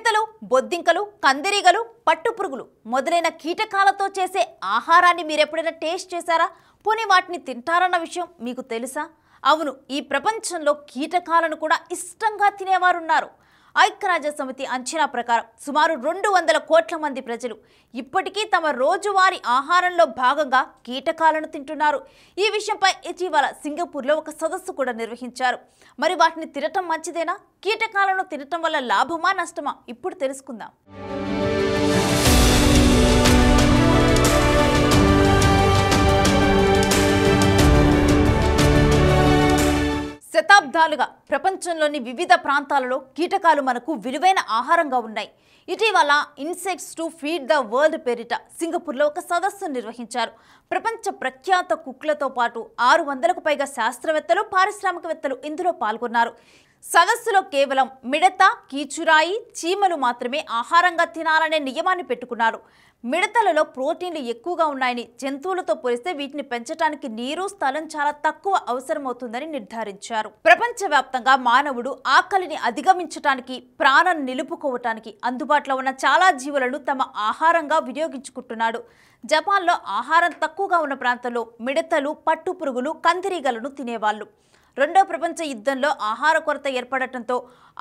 మిడతలు, బొద్దింకలు, కందిరీగలు, పట్టుపురుగులు మొదలైన కీటకాలతో చేసే ఆహారాన్ని మీరెప్పుడైనా టేస్ట్ చేశారా? పోనీ వాటిని తింటారన్న విషయం మీకు తెలుసా? అవును, ఈ ప్రపంచంలో కీటకాలను కూడా ఇష్టంగా తినేవారున్నారు. ఐక్యరాజ్య సమితి అంచనా ప్రకారం సుమారు 200 కోట్ల మంది ప్రజలు ఇప్పటికీ తమ రోజువారీ ఆహారంలో భాగంగా కీటకాలను తింటున్నారు. ఈ విషయంపై ఇటీవల సింగపూర్లో ఒక సదస్సు కూడా నిర్వహించారు. మరి వాటిని తినటం మంచిదేనా? కీటకాలను తినటం వల్ల లాభమా నష్టమా? ఇప్పుడు తెలుసుకుందాం. శతాబ్దాలుగా ప్రపంచంలోని వివిధ ప్రాంతాలలో కీటకాలు మనకు విలువైన ఆహారంగా ఉన్నాయి. ఇటీవల insects to feed the world పేరిట సింగపూర్లో ఒక సదస్సు నిర్వహించారు. ప్రపంచ ప్రఖ్యాత కుక్లతో పాటు 600కు పైగా శాస్త్రవేత్తలు, పారిశ్రామికవేత్తలు ఇందులో పాల్గొన్నారు. సదస్సులో కేవలం మిడత, కీచురాయి, చీమలు మాత్రమే ఆహారంగా తినాలనే నియమాన్ని పెట్టుకున్నారు. మిడతలలో ప్రోటీన్లు ఎక్కువగా ఉన్నాయని, జంతువులతో పోలిస్తే వీటిని పెంచడానికి నీరు, స్థలం చాలా తక్కువ అవసరమవుతుందని నిర్ధారించారు. ప్రపంచవ్యాప్తంగా మానవుడు ఆకలిని అధిగమించడానికి, ప్రాణం నిలుపుకోవటానికి అందుబాటులో ఉన్న చాలా జీవులను తమ ఆహారంగా వినియోగించుకుంటున్నాడు. జపాన్లో ఆహారం తక్కువగా ఉన్న ప్రాంతంలో మిడతలు, పట్టుపురుగులు, కందిరీగలను తినేవాళ్ళు. రెండో ప్రపంచ యుద్ధంలో ఆహార కొరత ఏర్పడటంతో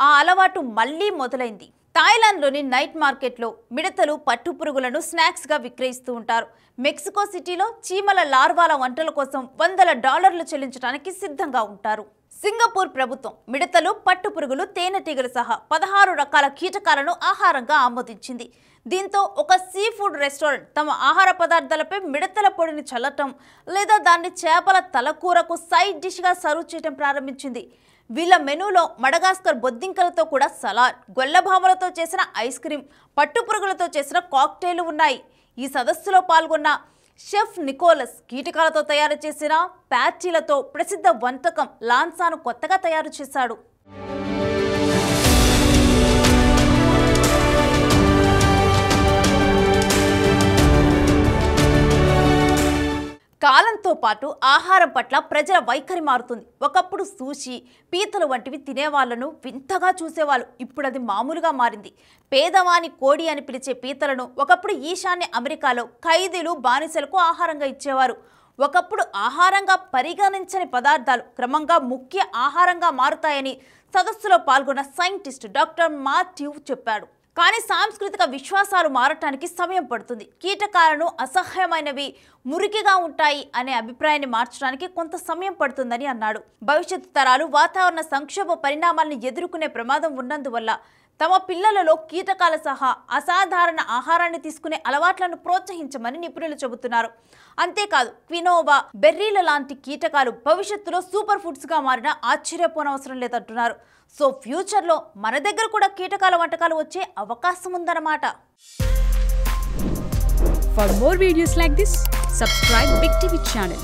ఆ అలవాటు మళ్లీ మొదలైంది. థాయిలాండ్లోని నైట్ మార్కెట్లో మిడతలు, పట్టుపురుగులను స్నాక్స్గా విక్రయిస్తూ ఉంటారు. మెక్సికో సిటీలో చీమల లార్వాల వంటల కోసం $100 చెల్లించడానికి సిద్ధంగా ఉంటారు. సింగపూర్ ప్రభుత్వం మిడతలు, పట్టుపురుగులు, తేనెటీగలు సహా 16 రకాల కీటకాలను ఆహారంగా ఆమోదించింది. దీంతో ఒక సీ ఫుడ్ రెస్టారెంట్ తమ ఆహార పదార్థాలపై మిడతల పొడిని చల్లటం లేదా దాన్ని చేపల తలకూరకు సైడ్ డిష్గా సర్వ్ చేయడం ప్రారంభించింది. వీళ్ళ మెనూలో మడగాస్కర్ బొద్దింకలతో కూడా సలాడ్, గొల్లభామలతో చేసిన ఐస్ క్రీం, పట్టుపురుగులతో చేసిన కాక్టైల్ ఉన్నాయి. ఈ సదస్సులో పాల్గొన్న షెఫ్ నికోలస్ కీటకాలతో తయారు చేసిన ప్యాటీలతో ప్రసిద్ధ వంటకం లాన్సాను కొత్తగా తయారు చేశాడు. కాలంతో పాటు ఆహారం పట్ల ప్రజల వైఖరి మారుతుంది. ఒకప్పుడు సూషి, పీతలు వంటివి తినేవాళ్లను వింతగా చూసేవాళ్ళు. ఇప్పుడు అది మామూలుగా మారింది. పేదవాని కోడి అని పిలిచే పీతలను ఒకప్పుడు ఈశాన్య అమెరికాలో ఖైదీలు, బానిసలకు ఆహారంగా ఇచ్చేవారు. ఒకప్పుడు ఆహారంగా పరిగణించని పదార్థాలు క్రమంగా ముఖ్య ఆహారంగా మారుతాయని సదస్సులో పాల్గొన్న సైంటిస్ట్ డాక్టర్ మాథ్యూ చెప్పాడు. కానీ సాంస్కృతిక విశ్వాసాలు మారటానికి సమయం పడుతుంది. కీటకాలను అసహ్యమైనవి, మురికిగా ఉంటాయి అనే అభిప్రాయాన్ని మార్చడానికి కొంత సమయం పడుతుందని అన్నాడు. భవిష్యత్తు తరాలు వాతావరణ సంక్షోభ పరిణామాలను ఎదుర్కొనే ప్రమాదం ఉన్నందువల్ల తమ పిల్లలలో కీటకాల సహా అసాధారణ ఆహారాన్ని తీసుకునే అలవాట్లను ప్రోత్సహించమని నిపుణులు చెబుతున్నారు. అంతేకాదు, క్వినోవా, బెర్రీల లాంటి కీటకాలు భవిష్యత్తులో సూపర్ ఫుడ్స్గా మారినా ఆశ్చర్యపోనవసరం లేదంటున్నారు. సో ఫ్యూచర్లో మన దగ్గర కూడా కీటకాల వంటకాలు వచ్చే అవకాశం ఉందన్నమాట. For more videos like this, subscribe Big TV channel.